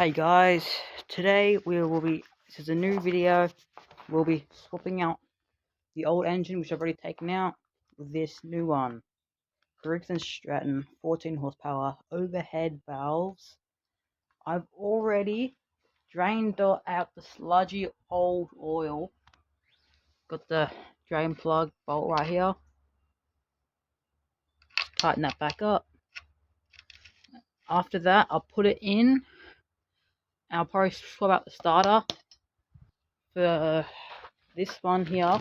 Hey guys, today this is a new video. We'll be swapping out the old engine, which I've already taken out, with this new one. Briggs & Stratton, 14 horsepower, overhead valves. I've already drained out the sludgy old oil. Got the drain plug bolt right here. Tighten that back up. After that, I'll put it in. I'll probably swap out the starter for this one here.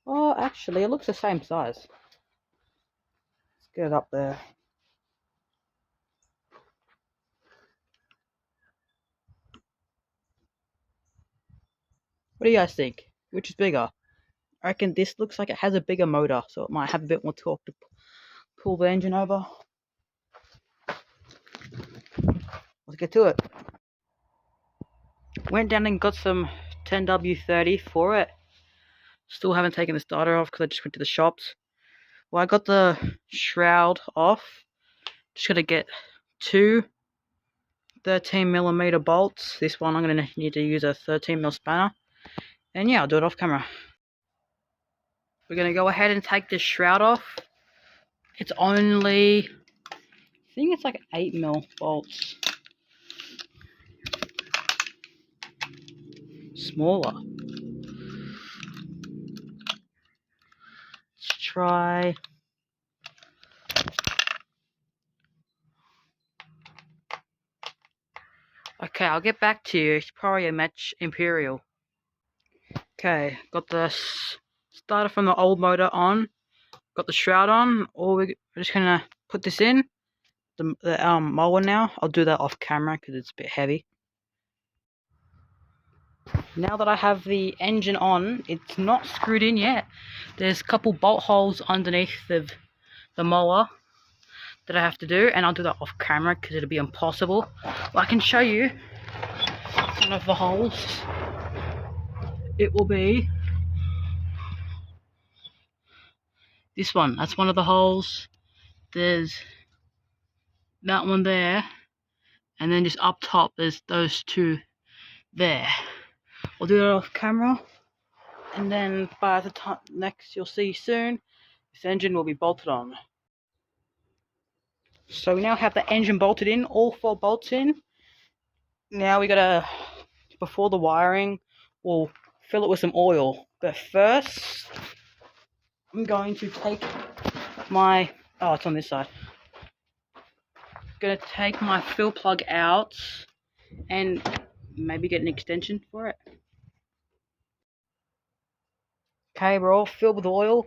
Oh, actually, it looks the same size. Let's get it up there. What do you guys think? Which is bigger? I reckon this looks like it has a bigger motor, so it might have a bit more torque to pull the engine over. Let's get to it. Went down and got some 10W30 for it. Still haven't taken the starter off because I just went to the shops. Well, I got the shroud off. Just gotta get two 13mm bolts. This one I'm gonna need to use a 13mm spanner. And yeah, I'll do it off camera. We're gonna go ahead and take this shroud off. It's only, I think it's like 8mm bolts. Smaller. Let's try. Okay, I'll get back to you. It's probably a match Imperial. Okay, got the starter from the old motor on. Got the shroud on. We're just gonna put this in the mower now. I'll do that off camera because it's a bit heavy. Now that I have the engine on, it's not screwed in yet. There's a couple bolt holes underneath the mower that I have to do, and I'll do that off camera because it'll be impossible. But I can show you one of the holes. It will be this one. That's one of the holes. There's that one there, and then just up top there's those two there. I'll do that off camera, and then by the time next you'll see soon, this engine will be bolted on. So we now have the engine bolted in, all 4 bolts in. Now we gotta, before the wiring, we'll fill it with some oil. But first, I'm going to take my, it's on this side. Gonna take my fill plug out and maybe get an extension for it. Okay, we're all filled with oil.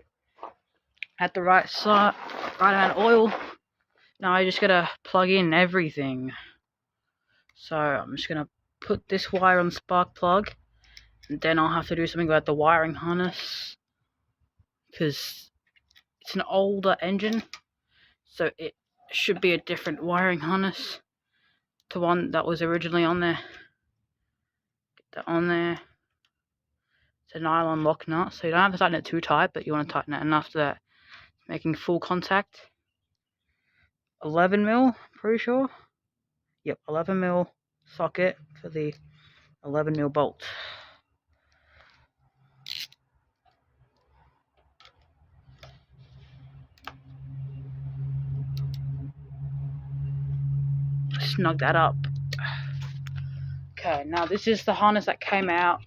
At the right amount of oil. Now I just gotta plug in everything. So I'm just gonna put this wire on the spark plug, and then I'll have to do something about the wiring harness because it's an older engine, so it should be a different wiring harness to one that was originally on there. Get that on there. It's a nylon lock nut, so you don't have to tighten it too tight, but you want to tighten it enough that it's making full contact. 11mm, pretty sure. Yep, 11mm socket for the 11mm bolt. Snug that up. Okay, now this is the harness that came out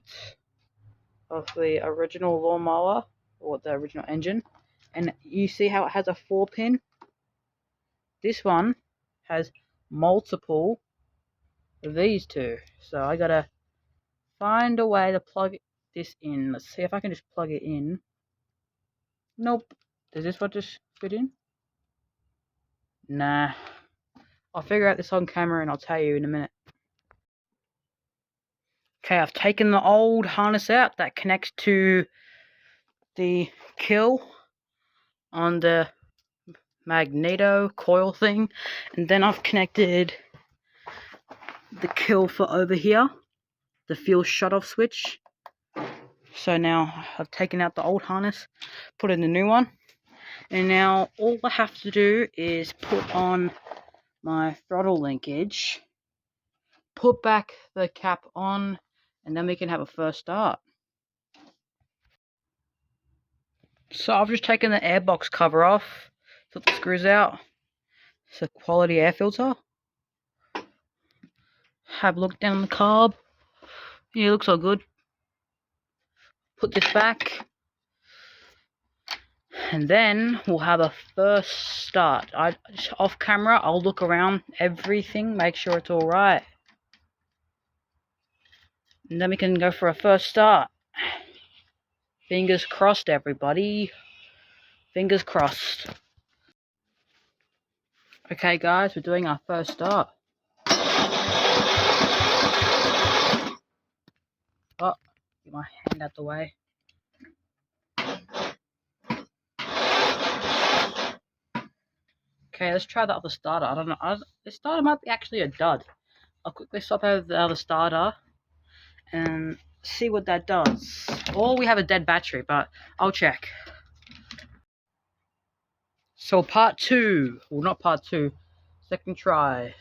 of the original lawnmower, or the original engine, and you see how it has a 4-pin? This one has multiple of these two, so I gotta find a way to plug this in. Let's see if I can just plug it in. Nope. Does this one just fit in? Nah. I'll figure out this on camera and I'll tell you in a minute. Okay, I've taken the old harness out that connects to the kill on the magneto coil thing, and then I've connected the kill for over here, the fuel shut-off switch. So now I've taken out the old harness, put in the new one, and now all I have to do is put on my throttle linkage put back the cap on, and then we can have a first start. So I've just taken the airbox cover off, took the screws out. It's a quality air filter. Have a look down the carb. Yeah, it looks all good. Put this back, and then we'll have a first start. Off camera, I'll look around everything, make sure it's all right, and then we can go for a first start. Fingers crossed, everybody. Fingers crossed. Okay, guys, we're doing our first start. Oh, get my hand out the way. Okay, let's try the other starter. I don't know. This starter might be actually a dud. I'll quickly swap over the other starter and see what that does. Or we have a dead battery, but I'll check. So part 2. Well, not part 2. Second try.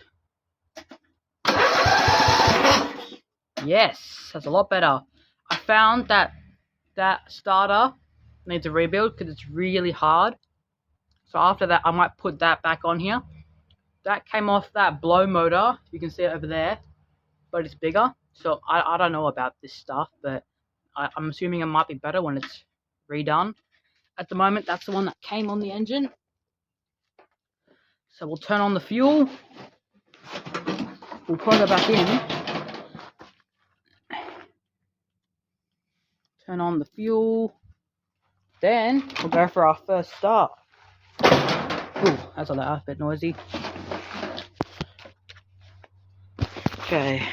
Yes, that's a lot better. I found that starter needs a rebuild because it's really hard. So after that, I might put that back on here. That came off that blow motor. You can see it over there, but it's bigger. So I don't know about this stuff, but I'm assuming it might be better when it's redone. At the moment, that's the one that came on the engine. So we'll turn on the fuel. We'll plug it back in. Turn on the fuel. Then we'll go for our first start. Ooh, that's a bit noisy. Okay.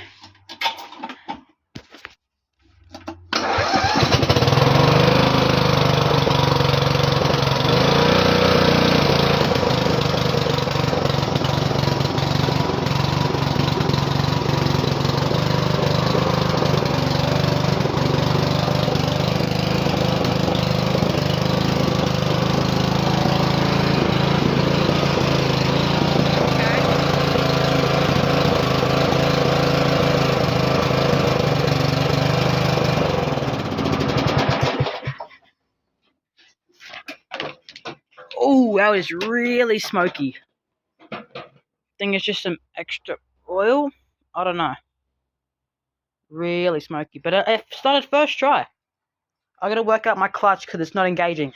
Oh, that was really smoky. I think it's just some extra oil. I don't know. Really smoky. But it started first try. I gotta work out my clutch because it's not engaging.